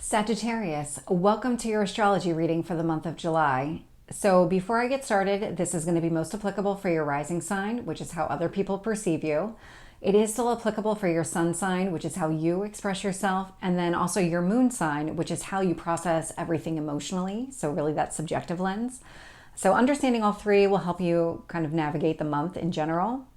Sagittarius, welcome to your astrology reading for the month of July. So before I get started, this is going to be most applicable for your rising sign, which is how other people perceive you. It is still applicable for your sun sign, which is how you express yourself, and then also your moon sign, which is how you process everything emotionally. So really that subjective lens. So understanding all three will help you kind of navigate the month in general.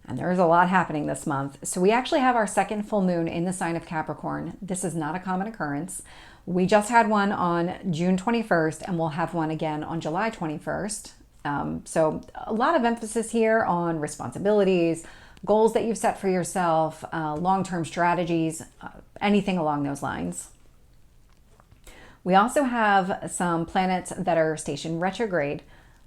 And there's a lot happening this month. So we actually have our second full moon in the sign of Capricorn. This is not a common occurrence. We just had one on June 21st, and we'll have one again on July 21st. So a lot of emphasis here on responsibilities, goals that you've set for yourself, long-term strategies, anything along those lines. We also have some planets that are stationed retrograde.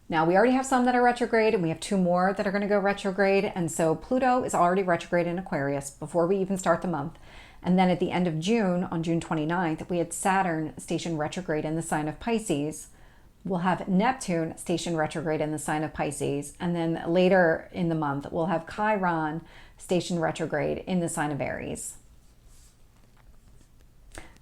Now, we already have some that are retrograde, and we have two more that are going to go retrograde. And so Pluto is already retrograde in Aquarius before we even start the month. And then at the end of June, on June 29th, we had Saturn stationed retrograde in the sign of Pisces. We'll have Neptune stationed retrograde in the sign of Pisces. And then later in the month, we'll have Chiron stationed retrograde in the sign of Aries.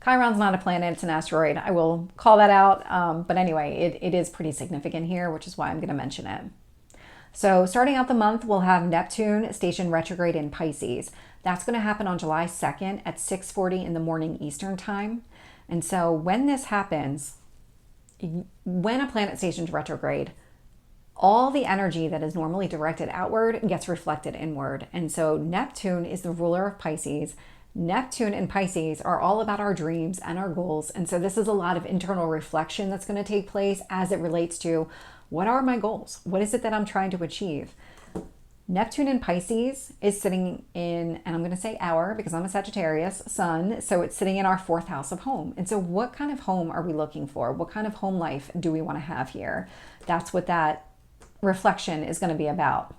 Chiron's not a planet, it's an asteroid. I will call that out. But anyway, it is pretty significant here, which is why I'm going to mention it. So starting out the month, we'll have Neptune stationed retrograde in Pisces. That's going to happen on July 2nd at 6:40 in the morning Eastern time. And so when this happens, when a planet stations retrograde, all the energy that is normally directed outward gets reflected inward. And so Neptune is the ruler of Pisces. Neptune and Pisces are all about our dreams and our goals. And so this is a lot of internal reflection that's going to take place as it relates to what are my goals? What is it that I'm trying to achieve? Neptune in Pisces is sitting in, and I'm going to say our because I'm a Sagittarius sun, so it's sitting in our fourth house of home. And so what kind of home are we looking for? What kind of home life do we want to have here? That's what that reflection is going to be about.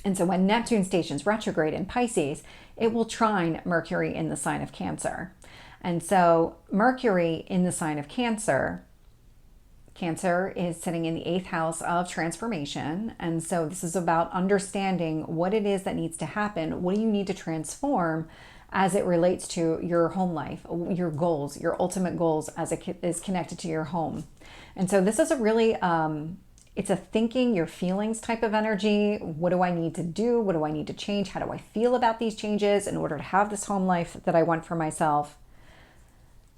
And so when Neptune stations retrograde in Pisces, it will trine Mercury in the sign of Cancer. And so Mercury in the sign of Cancer, Cancer is sitting in the 8th house of transformation. And so this is about understanding what it is that needs to happen. What do you need to transform as it relates to your home life, your goals, your ultimate goals as it is connected to your home. And so this is a really... it's a thinking your feelings type of energy. What do I need to do? What do I need to change? How do I feel about these changes in order to have this home life that I want for myself?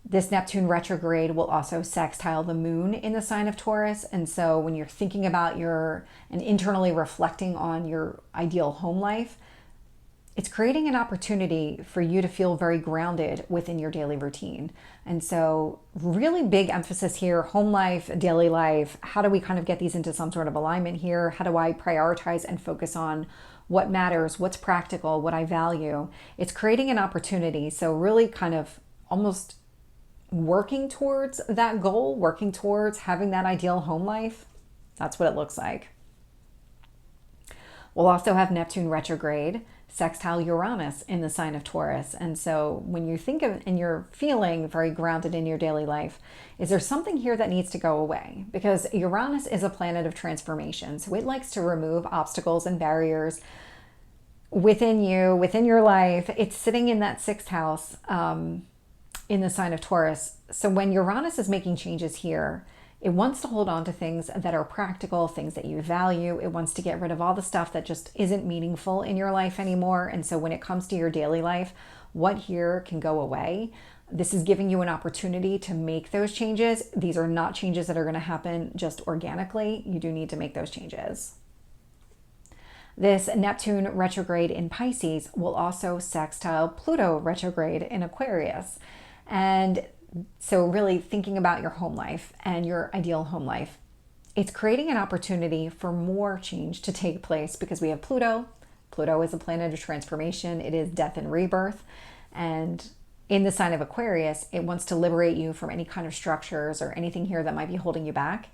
This Neptune retrograde will also sextile the moon in the sign of Taurus. And so when you're thinking about and internally reflecting on your ideal home life, it's creating an opportunity for you to feel very grounded within your daily routine. And so really big emphasis here, home life, daily life. How do we kind of get these into some sort of alignment here? How do I prioritize and focus on what matters, what's practical, what I value? It's creating an opportunity. So really kind of almost working towards that goal, working towards having that ideal home life. That's what it looks like. We'll also have Neptune retrograde sextile Uranus in the sign of Taurus. And so when you think of and you're feeling very grounded in your daily life, is there something here that needs to go away? Because Uranus is a planet of transformation. So it likes to remove obstacles and barriers within you, within your life. It's sitting in that 6th house in the sign of Taurus. So when Uranus is making changes here, it wants to hold on to things that are practical, things that you value. It wants to get rid of all the stuff that just isn't meaningful in your life anymore. And so when it comes to your daily life, what here can go away? This is giving you an opportunity to make those changes. These are not changes that are going to happen just organically. You do need to make those changes. This Neptune retrograde in Pisces will also sextile Pluto retrograde in Aquarius. And so really thinking about your home life and your ideal home life, it's creating an opportunity for more change to take place because we have Pluto. Pluto is a planet of transformation. It is death and rebirth. And in the sign of Aquarius, it wants to liberate you from any kind of structures or anything here that might be holding you back.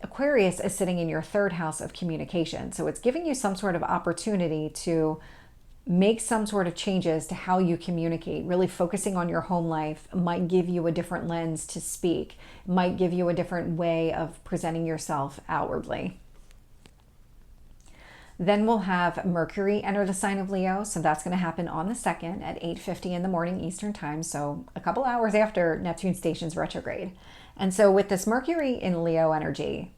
Aquarius is sitting in your 3rd house of communication. So it's giving you some sort of opportunity to make some sort of changes to how you communicate. Really focusing on your home life might give you a different lens to speak, might give you a different way of presenting yourself outwardly. Then we'll have Mercury enter the sign of Leo. So that's going to happen on the 2nd at 8:50 in the morning Eastern time. So a couple hours after Neptune stations retrograde. And so with this Mercury in Leo energy,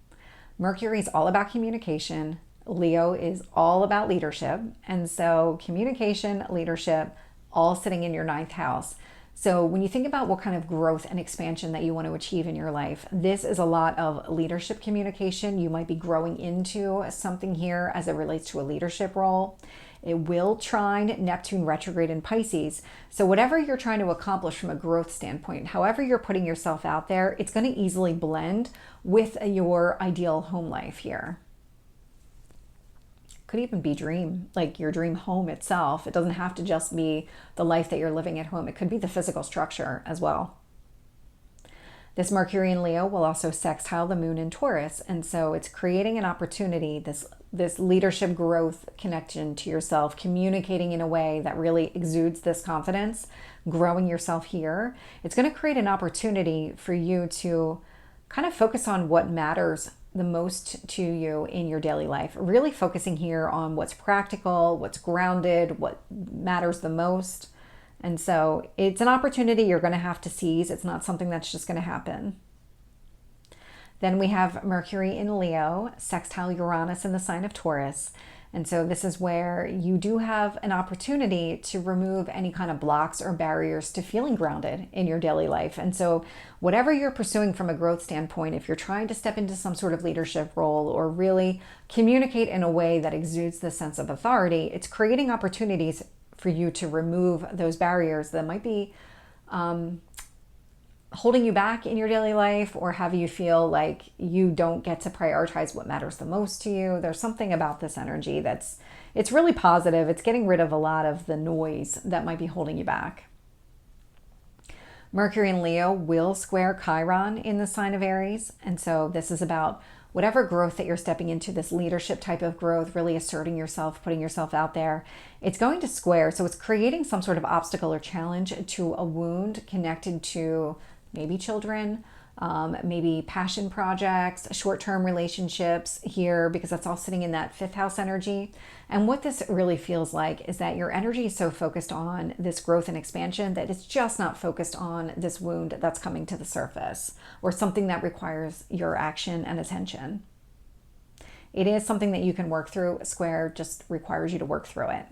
Mercury is all about communication. Leo is all about leadership. And so communication, leadership, all sitting in your 9th house. So when you think about what kind of growth and expansion that you want to achieve in your life, this is a lot of leadership communication. You might be growing into something here as it relates to a leadership role. It will trine Neptune retrograde in Pisces. So whatever you're trying to accomplish from a growth standpoint, however you're putting yourself out there, it's going to easily blend with your ideal home life here. Could even be like your dream home itself. It doesn't have to just be the life that you're living at home. It could be the physical structure as well. This Mercury in Leo will also sextile the moon in Taurus. And so it's creating an opportunity, this leadership growth connection to yourself, communicating in a way that really exudes this confidence, growing yourself here. It's going to create an opportunity for you to kind of focus on what matters the most to you in your daily life, really focusing here on what's practical, what's grounded, what matters the most. And so it's an opportunity you're going to have to seize. It's not something that's just going to happen. Then we have Mercury in Leo, sextile Uranus in the sign of Taurus. And so this is where you do have an opportunity to remove any kind of blocks or barriers to feeling grounded in your daily life. And so whatever you're pursuing from a growth standpoint, if you're trying to step into some sort of leadership role or really communicate in a way that exudes the sense of authority, it's creating opportunities for you to remove those barriers that might be holding you back in your daily life or have you feel like you don't get to prioritize what matters the most to you. There's something about this energy it's really positive. It's getting rid of a lot of the noise that might be holding you back. Mercury in Leo will square Chiron in the sign of Aries. And so this is about whatever growth that you're stepping into, this leadership type of growth, really asserting yourself, putting yourself out there. It's going to square. So it's creating some sort of obstacle or challenge to a wound connected to maybe children, maybe passion projects, short-term relationships here, because that's all sitting in that 5th house energy. And what this really feels like is that your energy is so focused on this growth and expansion that it's just not focused on this wound that's coming to the surface or something that requires your action and attention. It is something that you can work through. Square just requires you to work through it.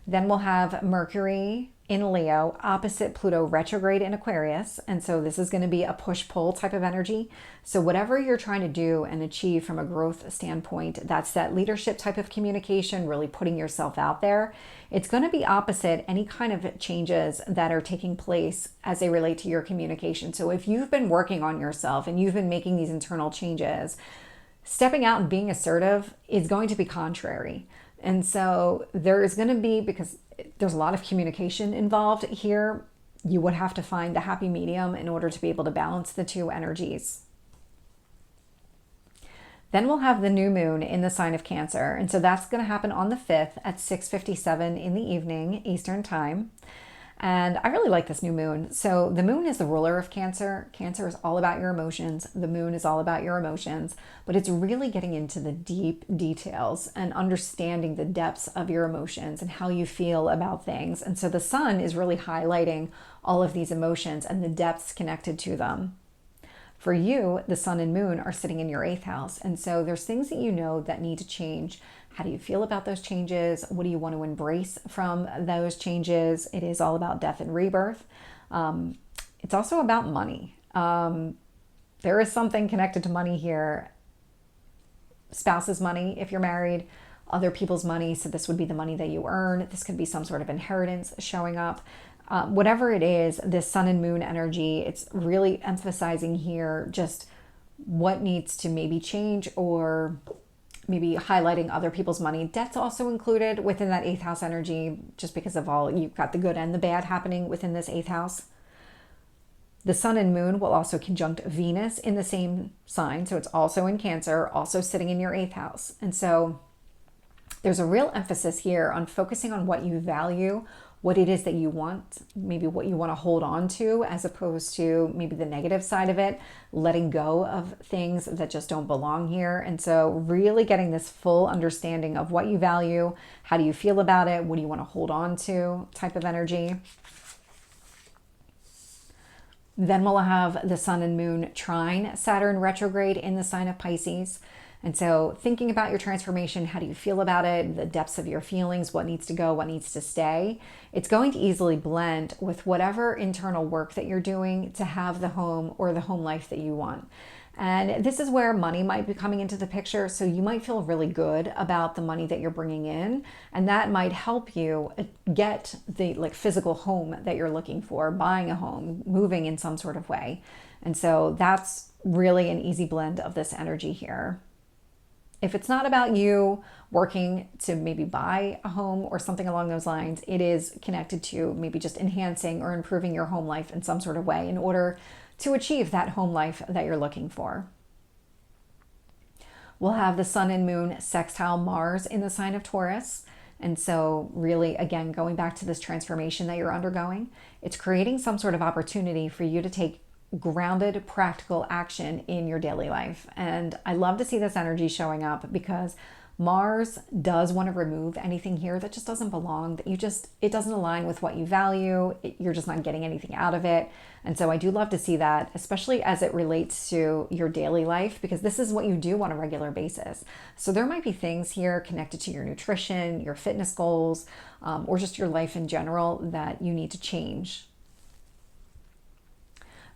Then we'll have Mercury in Leo opposite Pluto retrograde in Aquarius. And so this is going to be a push-pull type of energy. So whatever you're trying to do and achieve from a growth standpoint, that's that leadership type of communication, really putting yourself out there. It's going to be opposite any kind of changes that are taking place as they relate to your communication. So if you've been working on yourself and you've been making these internal changes, stepping out and being assertive is going to be contrary. And so there is going to be, because there's a lot of communication involved here, you would have to find the happy medium in order to be able to balance the two energies. Then we'll have the new moon in the sign of Cancer. And so that's going to happen on the 5th at 6:57 in the evening, Eastern time. And I really like this new moon. So the moon is the ruler of Cancer. Cancer is all about your emotions. The moon is all about your emotions, but it's really getting into the deep details and understanding the depths of your emotions and how you feel about things. And so the sun is really highlighting all of these emotions and the depths connected to them. For you, the sun and moon are sitting in your 8th house. And so there's things that you know that need to change. How do you feel about those changes? What do you want to embrace from those changes? It is all about death and rebirth. It's also about money. There is something connected to money here. Spouse's money, if you're married, other people's money. So this would be the money that you earn. This could be some sort of inheritance showing up. Whatever it is, this sun and moon energy, it's really emphasizing here just what needs to maybe change or maybe highlighting other people's money. Debt's also included within that 8th house energy, just because of all, you've got the good and the bad happening within this 8th house. The sun and moon will also conjunct Venus in the same sign. So it's also in Cancer, also sitting in your 8th house. And so there's a real emphasis here on focusing on what you value, what it is that you want, maybe what you want to hold on to, as opposed to maybe the negative side of it, letting go of things that just don't belong here. And so really getting this full understanding of what you value, how do you feel about it, what do you want to hold on to type of energy. Then we'll have the Sun and Moon trine Saturn retrograde in the sign of Pisces. And so thinking about your transformation, how do you feel about it, the depths of your feelings, what needs to go, what needs to stay, it's going to easily blend with whatever internal work that you're doing to have the home or the home life that you want. And this is where money might be coming into the picture. So you might feel really good about the money that you're bringing in, and that might help you get the physical home that you're looking for, buying a home, moving in some sort of way. And so that's really an easy blend of this energy here. If it's not about you working to maybe buy a home or something along those lines, it is connected to maybe just enhancing or improving your home life in some sort of way in order to achieve that home life that you're looking for. We'll have the Sun and Moon sextile Mars in the sign of Taurus. And so really, again, going back to this transformation that you're undergoing, it's creating some sort of opportunity for you to take grounded, practical action in your daily life. And I love to see this energy showing up because Mars does want to remove anything here that just doesn't belong, that it doesn't align with what you value. You're just not getting anything out of it. And so I do love to see that, especially as it relates to your daily life, because this is what you do on a regular basis. So there might be things here connected to your nutrition, your fitness goals, or just your life in general that you need to change.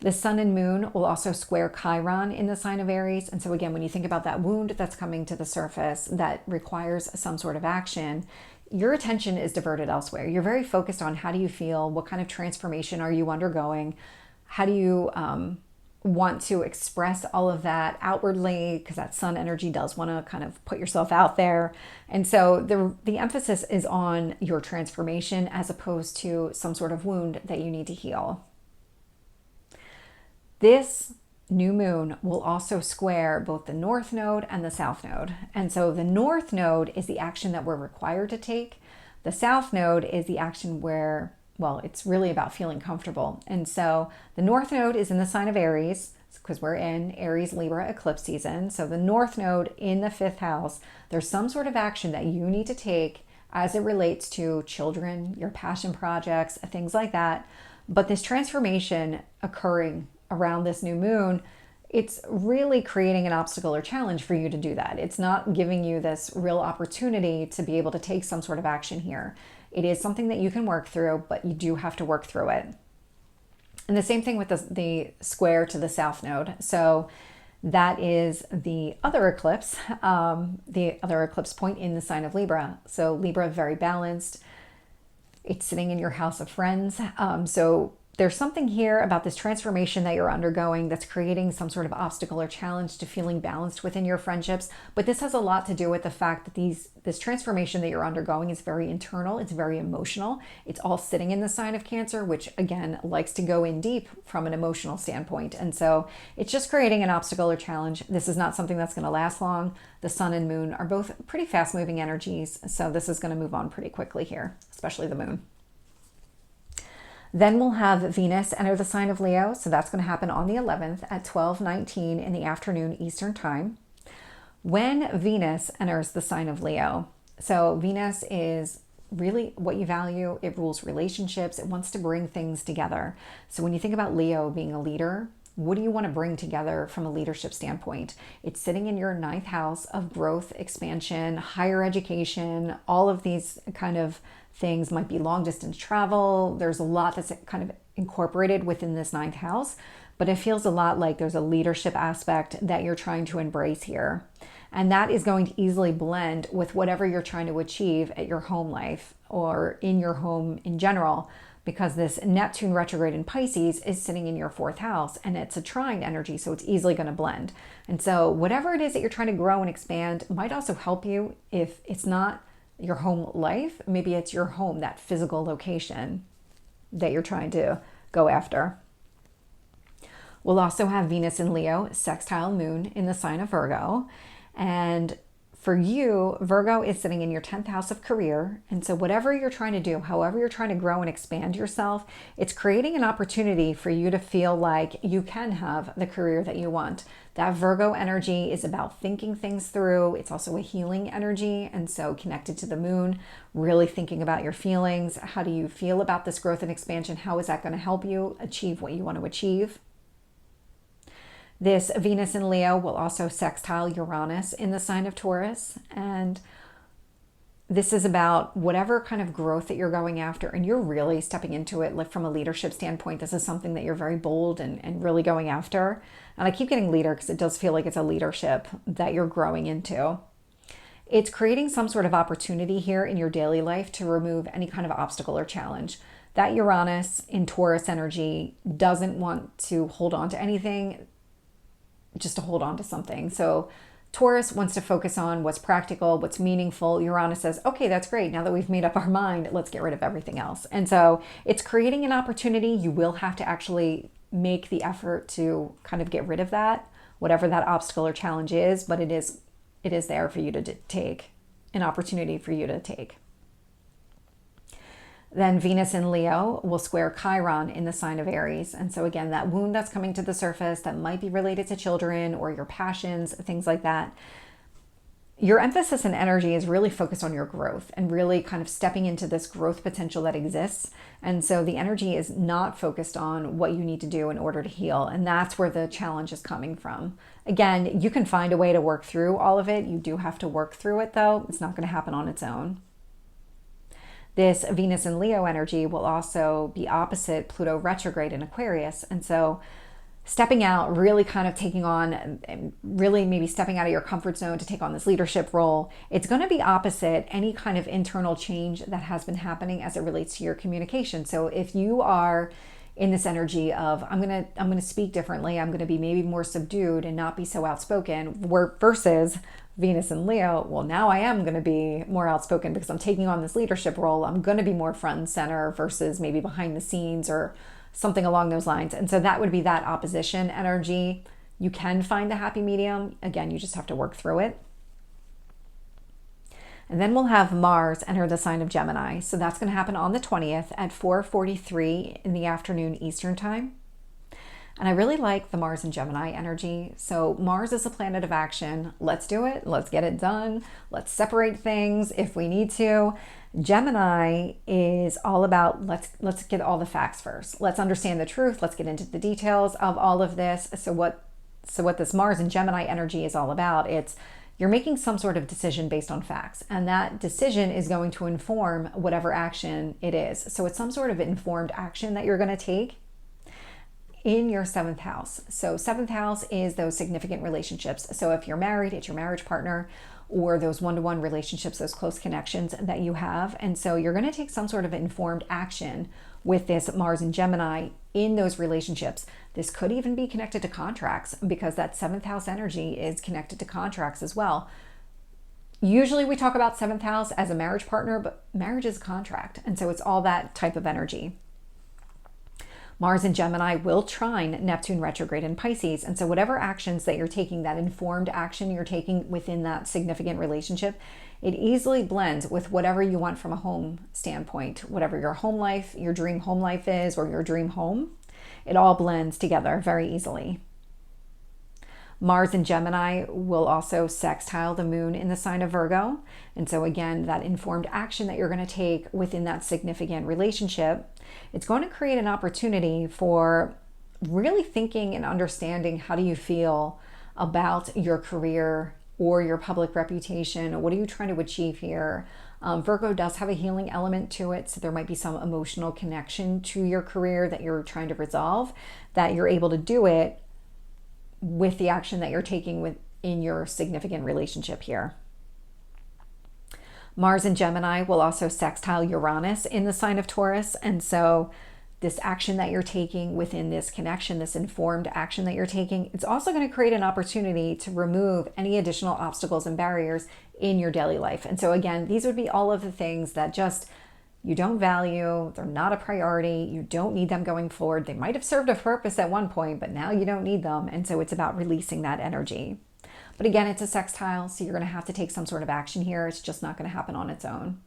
The Sun and Moon will also square Chiron in the sign of Aries. And so again, when you think about that wound that's coming to the surface that requires some sort of action, your attention is diverted elsewhere. You're very focused on how do you feel, what kind of transformation are you undergoing, how do you want to express all of that outwardly, because that sun energy does want to kind of put yourself out there. And so the emphasis is on your transformation as opposed to some sort of wound that you need to heal. This new moon will also square both the north node and the south node. And so the north node is the action that we're required to take. The south node is the action where, well, it's really about feeling comfortable. And so the north node is in the sign of Aries because we're in Aries Libra eclipse season. So the north node in the 5th house, there's some sort of action that you need to take as it relates to children, your passion projects, things like that. But this transformation occurring around this new moon, it's really creating an obstacle or challenge for you to do that. It's not giving you this real opportunity to be able to take some sort of action here. It is something that you can work through, but you do have to work through it. And the same thing with the square to the south node. So that is the other eclipse point in the sign of Libra. So Libra, very balanced. It's sitting in your house of friends. So there's something here about this transformation that you're undergoing that's creating some sort of obstacle or challenge to feeling balanced within your friendships. But this has a lot to do with the fact that this transformation that you're undergoing is very internal. It's very emotional. It's all sitting in the sign of Cancer, which again likes to go in deep from an emotional standpoint. And so it's just creating an obstacle or challenge. This is not something that's going to last long. The sun and moon are both pretty fast moving energies. So this is going to move on pretty quickly here, especially the moon. Then we'll have Venus enter the sign of Leo. So that's going to happen on the 11th at 12:19 in the afternoon Eastern time. When Venus enters the sign of Leo, so Venus is really what you value. It rules relationships. It wants to bring things together. So when you think about Leo being a leader, what do you want to bring together from a leadership standpoint? It's sitting in your 9th house of growth, expansion, higher education, all of these kind of things. Might be long distance travel. There's a lot that's kind of incorporated within this 9th house, but it feels a lot like there's a leadership aspect that you're trying to embrace here. And that is going to easily blend with whatever you're trying to achieve at your home life or in your home in general, because this Neptune retrograde in Pisces is sitting in your 4th house and it's a trine energy. So it's easily going to blend. And so whatever it is that you're trying to grow and expand might also help you if it's not your home life. Maybe it's your home, that physical location that you're trying to go after. We'll also have Venus in Leo, sextile moon in the sign of Virgo. And For you, Virgo is sitting in your 10th house of career. And so whatever you're trying to do, however you're trying to grow and expand yourself, it's creating an opportunity for you to feel like you can have the career that you want. That Virgo energy is about thinking things through. It's also a healing energy. And so connected to the moon, really thinking about your feelings. How do you feel about this growth and expansion? How is that going to help you achieve what you want to achieve? This Venus in Leo will also sextile Uranus in the sign of Taurus. And this is about whatever kind of growth that you're going after, and you're really stepping into it. Like from a leadership standpoint, this is something that you're very bold and really going after. And I keep getting leader because it does feel like it's a leadership that you're growing into. It's creating some sort of opportunity here in your daily life to remove any kind of obstacle or challenge. That Uranus in Taurus energy doesn't want to hold on to anything, just to hold on to something. So Taurus wants to focus on what's practical, what's meaningful. Uranus says, okay, that's great. Now that we've made up our mind, let's get rid of everything else. And so it's creating an opportunity. You will have to actually make the effort to kind of get rid of that, whatever that obstacle or challenge is, but it is there for you to take, an opportunity for you to take. Then Venus in Leo will square Chiron in the sign of Aries. And so again, that wound that's coming to the surface that might be related to children or your passions, things like that. Your emphasis and energy is really focused on your growth and really kind of stepping into this growth potential that exists. And so the energy is not focused on what you need to do in order to heal. And that's where the challenge is coming from. Again, you can find a way to work through all of it. You do have to work through it though. It's not going to happen on its own. This Venus in Leo energy will also be opposite Pluto retrograde in Aquarius. And so stepping out, really kind of taking on, really maybe stepping out of your comfort zone to take on this leadership role, it's going to be opposite any kind of internal change that has been happening as it relates to your communication. So if you are in this energy of, I'm going to speak differently, I'm going to be maybe more subdued and not be so outspoken, versus Venus and Leo, well, now I am going to be more outspoken because I'm taking on this leadership role. I'm going to be more front and center versus maybe behind the scenes or something along those lines. And so that would be that opposition energy. You can find the happy medium. Again, you just have to work through it. And then we'll have Mars enter the sign of Gemini. So that's going to happen on the 20th at 4:43 in the afternoon Eastern time. And I really like the Mars and Gemini energy. So Mars is a planet of action. Let's do it. Let's get it done. Let's separate things if we need to. Gemini is all about let's get all the facts first. Let's understand the truth. Let's get into the details of all of this. So what this Mars and Gemini energy is all about, it's you're making some sort of decision based on facts. And that decision is going to inform whatever action it is. So it's some sort of informed action that you're going to take in your 7th house. So 7th house is those significant relationships. So if you're married, it's your marriage partner, or those one-to-one relationships, those close connections that you have. And so you're going to take some sort of informed action with this Mars and Gemini in those relationships. This could even be connected to contracts because that 7th house energy is connected to contracts as well. Usually we talk about 7th house as a marriage partner, but marriage is a contract. And so it's all that type of energy. Mars and Gemini will trine Neptune retrograde in Pisces. And so whatever actions that you're taking, that informed action you're taking within that significant relationship, it easily blends with whatever you want from a home standpoint, whatever your home life, your dream home life is, or your dream home. It all blends together very easily. Mars and Gemini will also sextile the moon in the sign of Virgo. And so again, that informed action that you're going to take within that significant relationship, it's going to create an opportunity for really thinking and understanding how do you feel about your career or your public reputation. What are you trying to achieve here? Virgo does have a healing element to it. So there might be some emotional connection to your career that you're trying to resolve, that you're able to do it with the action that you're taking within your significant relationship here. Mars and Gemini will also sextile Uranus in the sign of Taurus. And so this action that you're taking within this connection, this informed action that you're taking, it's also going to create an opportunity to remove any additional obstacles and barriers in your daily life. And so again, these would be all of the things that just you don't value, they're not a priority, you don't need them going forward. They might have served a purpose at one point, but now you don't need them. And so it's about releasing that energy. But again, it's a sextile, so you're going to have to take some sort of action here. It's just not going to happen on its own.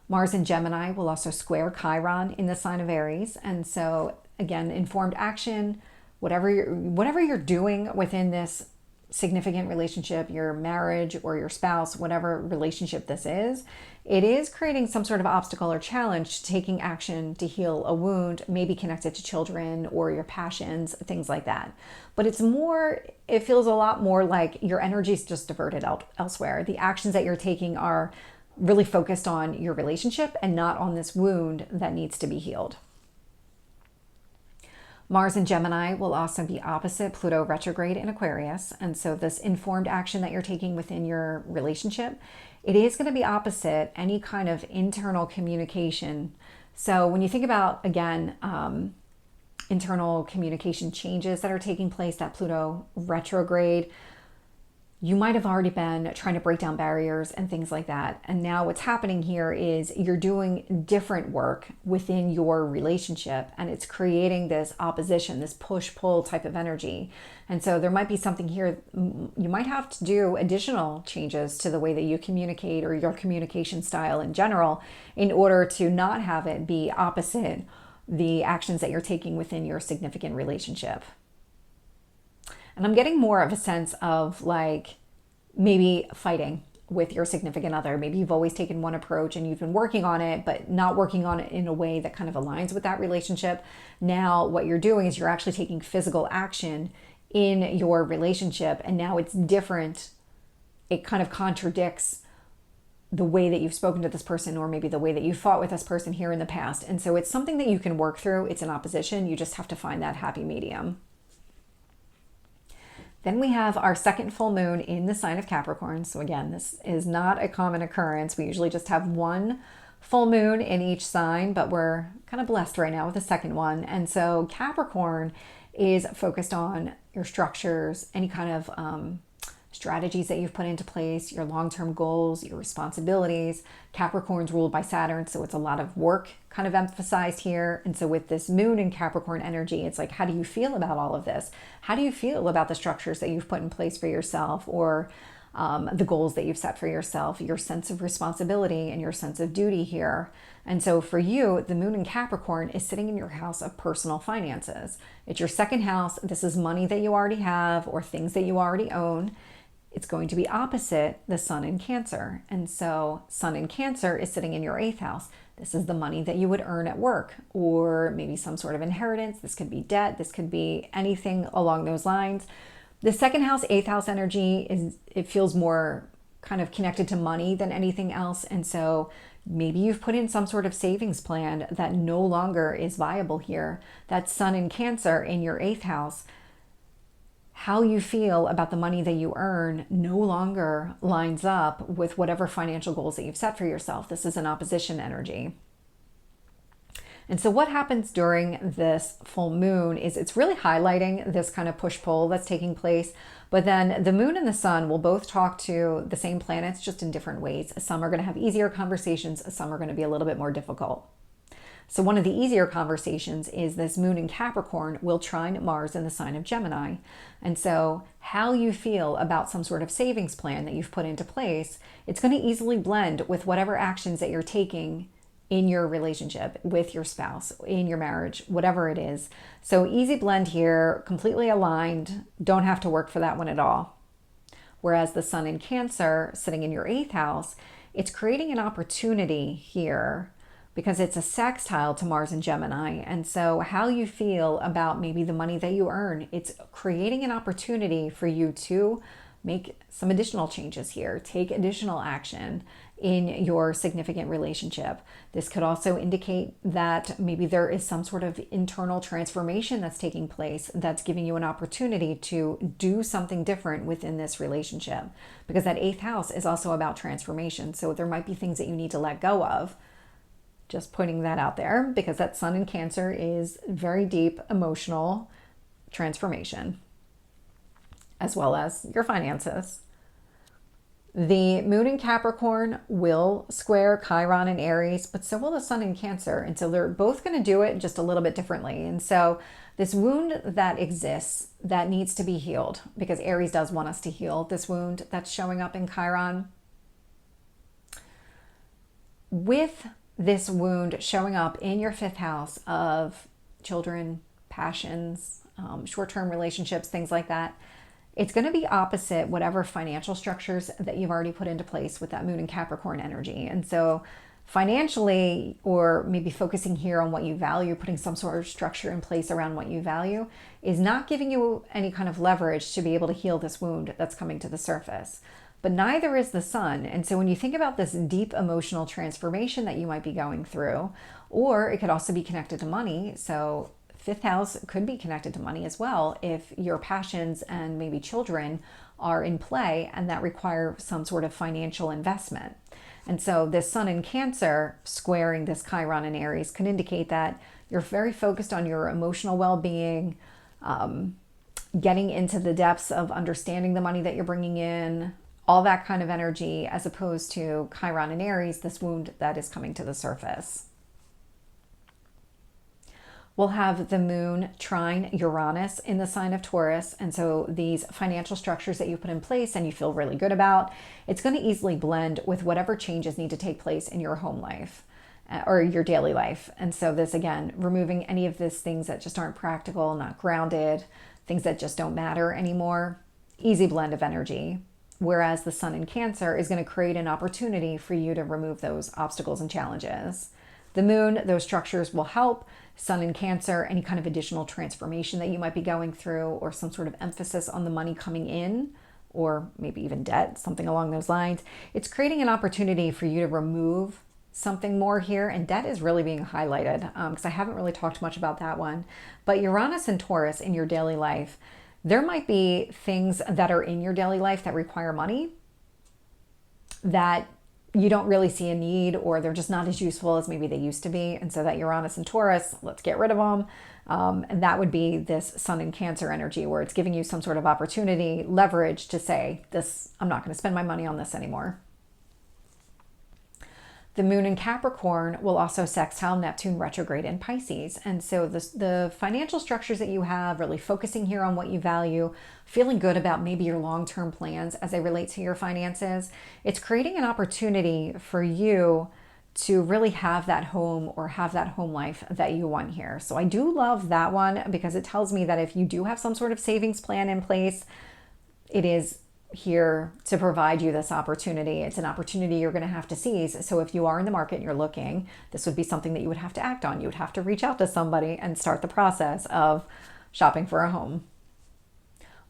Mars in Gemini will also square Chiron in the sign of Aries. And so again, informed action, whatever you're doing within this significant relationship, your marriage or your spouse, whatever relationship this is, it is creating some sort of obstacle or challenge to taking action to heal a wound, maybe connected to children or your passions, things like that. But it feels a lot more like your energy is just diverted elsewhere. The actions that you're taking are really focused on your relationship and not on this wound that needs to be healed. Mars in Gemini will also be opposite Pluto retrograde in Aquarius. And so this informed action that you're taking within your relationship, it is going to be opposite any kind of internal communication. So when you think about, again, internal communication changes that are taking place, that Pluto retrograde, you might have already been trying to break down barriers and things like that. And now what's happening here is you're doing different work within your relationship, and it's creating this opposition, this push-pull type of energy. And so there might be something here, you might have to do additional changes to the way that you communicate or your communication style in general in order to not have it be opposite the actions that you're taking within your significant relationship. And I'm getting more of a sense of like maybe fighting with your significant other. Maybe you've always taken one approach and you've been working on it, but not working on it in a way that kind of aligns with that relationship. Now what you're doing is you're actually taking physical action in your relationship, and now it's different. It kind of contradicts the way that you've spoken to this person, or maybe the way that you fought with this person here in the past. And so it's something that you can work through. It's an opposition. You just have to find that happy medium. Then we have our second full moon in the sign of Capricorn. So again, this is not a common occurrence. We usually just have one full moon in each sign, but we're kind of blessed right now with the second one. And so Capricorn is focused on your structures, any kind of strategies that you've put into place, your long-term goals, your responsibilities. Capricorn's ruled by Saturn, so it's a lot of work kind of emphasized here. And so with this moon in Capricorn energy, it's like, how do you feel about all of this? How do you feel about the structures that you've put in place for yourself, or the goals that you've set for yourself, your sense of responsibility and your sense of duty here? And so for you, the moon in Capricorn is sitting in your house of personal finances. It's your second house. This is money that you already have or things that you already own. It's going to be opposite the sun in Cancer. And so sun in Cancer is sitting in your 8th house. This is the money that you would earn at work, or maybe some sort of inheritance. This could be debt. This could be anything along those lines. The second house, 8th house energy it feels more kind of connected to money than anything else. And so maybe you've put in some sort of savings plan that no longer is viable here. That sun in Cancer in your 8th house, how you feel about the money that you earn no longer lines up with whatever financial goals that you've set for yourself. This is an opposition energy. And so what happens during this full moon is it's really highlighting this kind of push-pull that's taking place. But then the moon and the sun will both talk to the same planets, just in different ways. Some are going to have easier conversations. Some are going to be a little bit more difficult. So one of the easier conversations is this moon in Capricorn will trine Mars in the sign of Gemini. And so how you feel about some sort of savings plan that you've put into place, it's going to easily blend with whatever actions that you're taking in your relationship, with your spouse, in your marriage, whatever it is. So easy blend here, completely aligned, don't have to work for that one at all. Whereas the sun in Cancer sitting in your 8th house, it's creating an opportunity here because it's a sextile to Mars and Gemini. And so how you feel about maybe the money that you earn, it's creating an opportunity for you to make some additional changes here, take additional action in your significant relationship. This could also indicate that maybe there is some sort of internal transformation that's taking place that's giving you an opportunity to do something different within this relationship, because that 8th house is also about transformation. So there might be things that you need to let go of. Just putting that out there, because that sun in Cancer is very deep emotional transformation, as well as your finances. The moon in Capricorn will square Chiron in Aries, but so will the sun in Cancer. And so they're both going to do it just a little bit differently. And so this wound that exists that needs to be healed, because Aries does want us to heal this wound that's showing up in Chiron. With this wound showing up in your 5th house of children, passions, short-term relationships, things like that, it's going to be opposite whatever financial structures that you've already put into place with that moon in Capricorn energy. And so financially, or maybe focusing here on what you value, putting some sort of structure in place around what you value, is not giving you any kind of leverage to be able to heal this wound that's coming to the surface. But neither is the sun. And so when you think about this deep emotional transformation that you might be going through, or it could also be connected to money. So 5th house could be connected to money as well if your passions and maybe children are in play and that require some sort of financial investment. And so this sun in Cancer squaring this Chiron in Aries can indicate that you're very focused on your emotional well-being, getting into the depths of understanding the money that you're bringing in, all that kind of energy, as opposed to Chiron in Aries, this wound that is coming to the surface. We'll have the moon trine Uranus in the sign of Taurus. And so these financial structures that you put in place and you feel really good about, it's going to easily blend with whatever changes need to take place in your home life or your daily life. And so this, again, removing any of these things that just aren't practical, not grounded, things that just don't matter anymore, easy blend of energy. Whereas the sun in Cancer is going to create an opportunity for you to remove those obstacles and challenges. The moon, those structures will help. Sun in Cancer, any kind of additional transformation that you might be going through, or some sort of emphasis on the money coming in, or maybe even debt, something along those lines. It's creating an opportunity for you to remove something more here, and debt is really being highlighted because I haven't really talked much about that one. But Uranus and Taurus in your daily life, there might be things that are in your daily life that require money that you don't really see a need, or they're just not as useful as maybe they used to be. And so that Uranus and Taurus, let's get rid of them. And that would be this sun in Cancer energy, where it's giving you some sort of opportunity, leverage to say, this, I'm not going to spend my money on this anymore. The moon in Capricorn will also sextile Neptune retrograde in Pisces. And so the financial structures that you have, really focusing here on what you value, feeling good about maybe your long-term plans as they relate to your finances, it's creating an opportunity for you to really have that home or have that home life that you want here. So I do love that one because it tells me that if you do have some sort of savings plan in place, it is here to provide you this opportunity. It's an opportunity you're going to have to seize. So if you are in the market and you're looking, this would be something that you would have to act on. You would have to reach out to somebody and start the process of shopping for a home.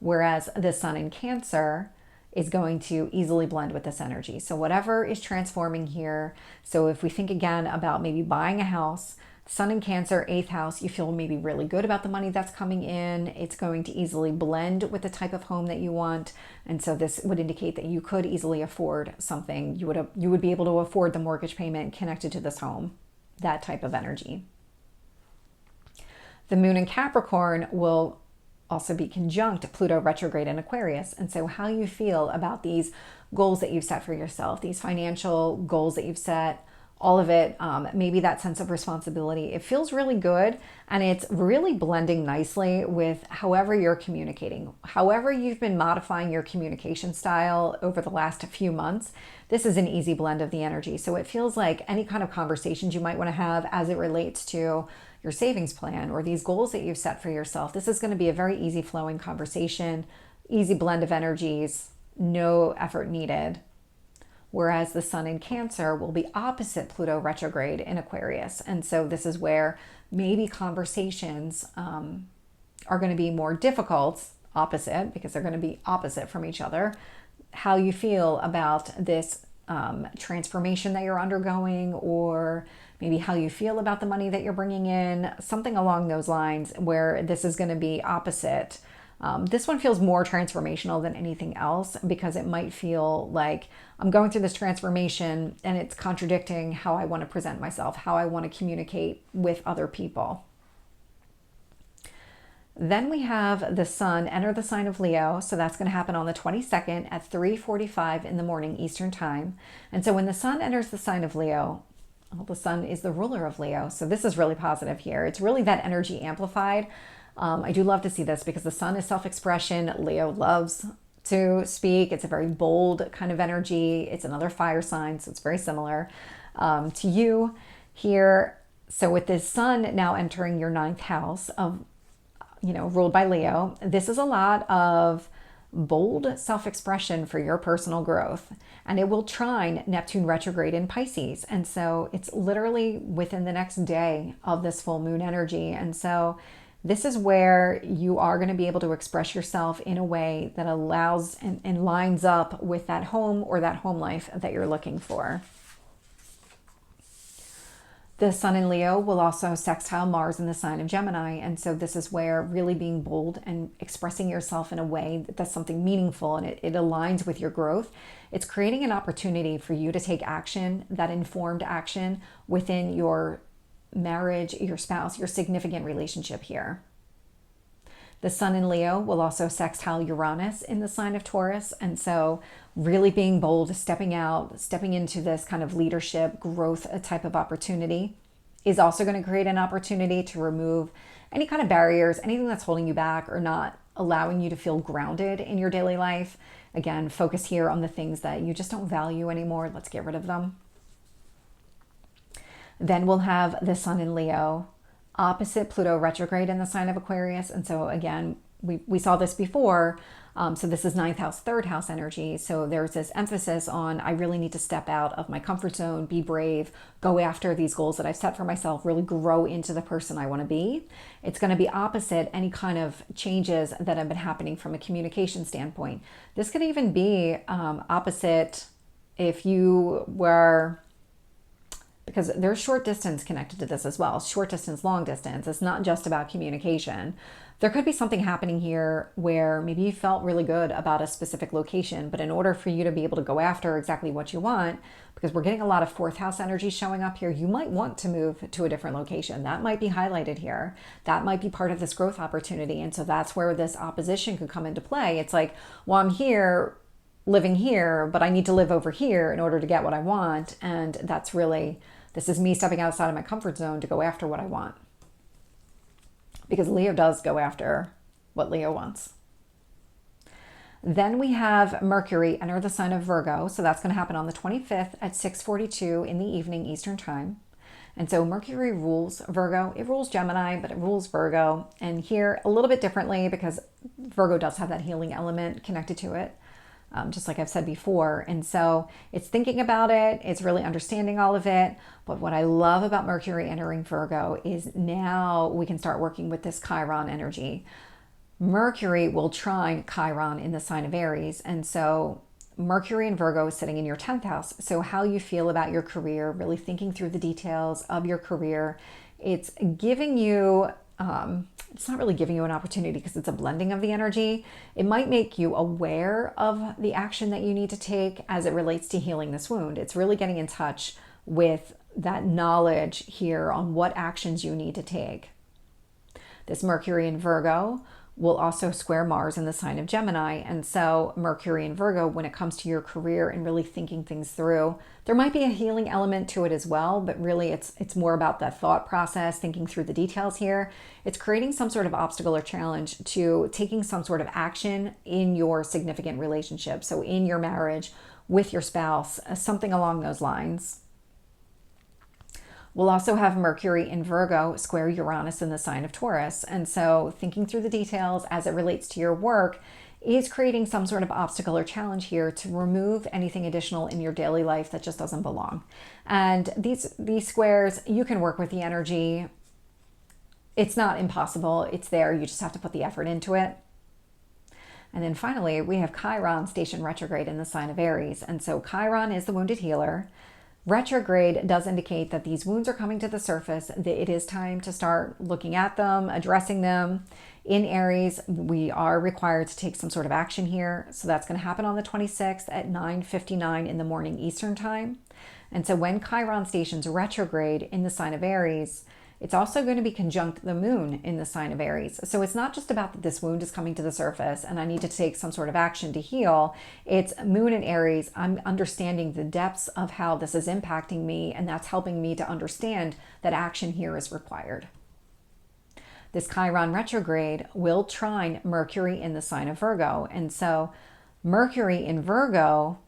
Whereas the sun in Cancer is going to easily blend with this energy. So whatever is transforming here. So if we think again about maybe buying a house, sun in Cancer, 8th house, you feel maybe really good about the money that's coming in. It's going to easily blend with the type of home that you want. And so this would indicate that you could easily afford something. You would be able to afford the mortgage payment connected to this home, that type of energy. The moon in Capricorn will also be conjunct Pluto retrograde in Aquarius. And so how you feel about these goals that you've set for yourself, these financial goals that you've set, all of it, maybe that sense of responsibility, it feels really good. And it's really blending nicely with however you're communicating, however you've been modifying your communication style over the last few months. This is an easy blend of the energy. So it feels like any kind of conversations you might want to have as it relates to your savings plan or these goals that you've set for yourself. This is going to be a very easy flowing conversation, easy blend of energies, no effort needed. Whereas the sun in Cancer will be opposite Pluto retrograde in Aquarius. And so this is where maybe conversations are going to be more difficult, opposite, because they're going to be opposite from each other. How you feel about this transformation that you're undergoing, or maybe how you feel about the money that you're bringing in, something along those lines where this is going to be opposite. This one feels more transformational than anything else because it might feel like I'm going through this transformation and it's contradicting how I want to present myself, how I want to communicate with other people. Then we have the sun enter the sign of Leo. So that's going to happen on the 22nd at 3:45 in the morning Eastern time. And so when the sun enters the sign of Leo, well, the sun is the ruler of Leo. So this is really positive here. It's really that energy amplified. I do love to see this because the sun is self-expression. Leo loves to speak. It's a very bold kind of energy. It's another fire sign, so it's very similar to you here. So with this sun now entering your ninth house of, ruled by Leo, this is a lot of bold self-expression for your personal growth. And it will trine Neptune retrograde in Pisces. And so it's literally within the next day of this full moon energy. And so this is where you are going to be able to express yourself in a way that allows and lines up with that home or that home life that you're looking for. The sun in Leo will also sextile Mars in the sign of Gemini. And so this is where really being bold and expressing yourself in a way that's something meaningful and it aligns with your growth. It's creating an opportunity for you to take action, that informed action within your marriage, your spouse, your significant relationship here. The sun in Leo will also sextile Uranus in the sign of Taurus. And so really being bold, stepping out, stepping into this kind of leadership, growth type of opportunity is also going to create an opportunity to remove any kind of barriers, anything that's holding you back or not allowing you to feel grounded in your daily life. Again, focus here on the things that you just don't value anymore. Let's get rid of them. Then we'll have the sun in Leo opposite Pluto retrograde in the sign of Aquarius. And so again, we saw this before. So this is ninth house, third house energy. So there's this emphasis on, I really need to step out of my comfort zone, be brave, go after these goals that I've set for myself, really grow into the person I want to be. It's going to be opposite any kind of changes that have been happening from a communication standpoint. This could even be opposite if you were, because there's short distance connected to this as well. Short distance, long distance. It's not just about communication. There could be something happening here where maybe you felt really good about a specific location, but in order for you to be able to go after exactly what you want, because we're getting a lot of fourth house energy showing up here, you might want to move to a different location. That might be highlighted here. That might be part of this growth opportunity. And so that's where this opposition could come into play. It's like, well, I'm here, living here, but I need to live over here in order to get what I want. And that's really, this is me stepping outside of my comfort zone to go after what I want. Because Leo does go after what Leo wants. Then we have Mercury enter the sign of Virgo. So that's going to happen on the 25th at 6:42 in the evening Eastern time. And so Mercury rules Virgo. It rules Gemini, but it rules Virgo. And here a little bit differently because Virgo does have that healing element connected to it. Just like I've said before. And so it's thinking about it. It's really understanding all of it. But what I love about Mercury entering Virgo is now we can start working with this Chiron energy. Mercury will trine Chiron in the sign of Aries. And so Mercury in Virgo is sitting in your 10th house. So how you feel about your career, really thinking through the details of your career. It's giving you it's not really giving you an opportunity because it's a blending of the energy. It might make you aware of the action that you need to take as it relates to healing this wound. It's really getting in touch with that knowledge here on what actions you need to take. This Mercury in Virgo will also square Mars in the sign of Gemini. And so Mercury in Virgo, when it comes to your career and really thinking things through, there might be a healing element to it as well, but really it's more about that thought process, thinking through the details here. It's creating some sort of obstacle or challenge to taking some sort of action in your significant relationship. So in your marriage, with your spouse, something along those lines. We'll also have Mercury in Virgo square Uranus in the sign of Taurus. And so thinking through the details as it relates to your work is creating some sort of obstacle or challenge here to remove anything additional in your daily life that just doesn't belong. And these squares, you can work with the energy. It's not impossible. It's there. You just have to put the effort into it. And then finally, we have Chiron station retrograde in the sign of Aries. And so Chiron is the wounded healer. Retrograde does indicate that these wounds are coming to the surface, that it is time to start looking at them, addressing them. In Aries, we are required to take some sort of action here. So that's going to happen on the 26th at 9:59 in the morning Eastern time. And so when Chiron stations retrograde in the sign of Aries, It's also going to be conjunct the moon in the sign of Aries. So it's not just about that this wound is coming to the surface and I need to take some sort of action to heal. It's moon in Aries. I'm understanding the depths of how this is impacting me, and that's helping me to understand that action here is required. This Chiron retrograde will trine Mercury in the sign of Virgo. And so Mercury in Virgo,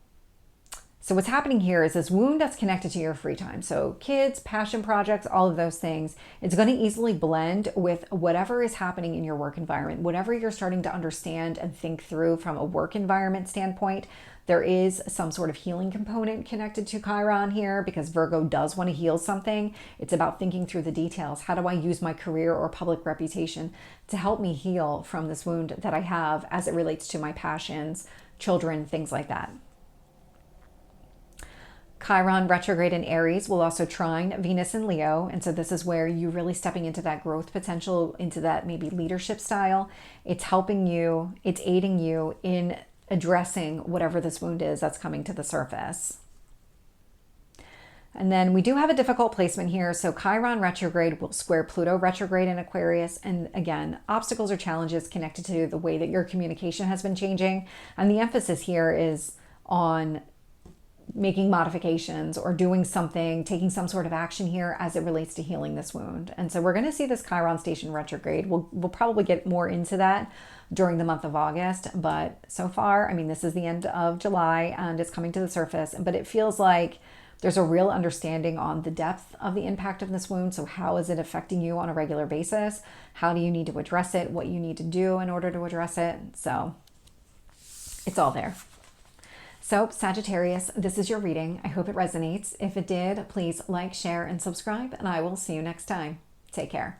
so what's happening here is this wound that's connected to your free time. So kids, passion projects, all of those things, it's going to easily blend with whatever is happening in your work environment, whatever you're starting to understand and think through from a work environment standpoint. There is some sort of healing component connected to Chiron here because Virgo does want to heal something. It's about thinking through the details. How do I use my career or public reputation to help me heal from this wound that I have as it relates to my passions, children, things like that. Chiron retrograde in Aries will also trine Venus in Leo. And so this is where you're really stepping into that growth potential, into that maybe leadership style. It's helping you, it's aiding you in addressing whatever this wound is that's coming to the surface. And then we do have a difficult placement here. So Chiron retrograde will square Pluto retrograde in Aquarius. And again, obstacles or challenges connected to the way that your communication has been changing. And the emphasis here is on making modifications or doing something, taking some sort of action here as it relates to healing this wound. And so we're going to see this Chiron station retrograde. We'll probably get more into that during the month of August. But so far, I mean, this is the end of July and it's coming to the surface, but it feels like there's a real understanding on the depth of the impact of this wound. So how is it affecting you on a regular basis? How do you need to address it? What you need to do in order to address it? So it's all there. So Sagittarius, this is your reading. I hope it resonates. If it did, please like, share, and subscribe, and I will see you next time. Take care.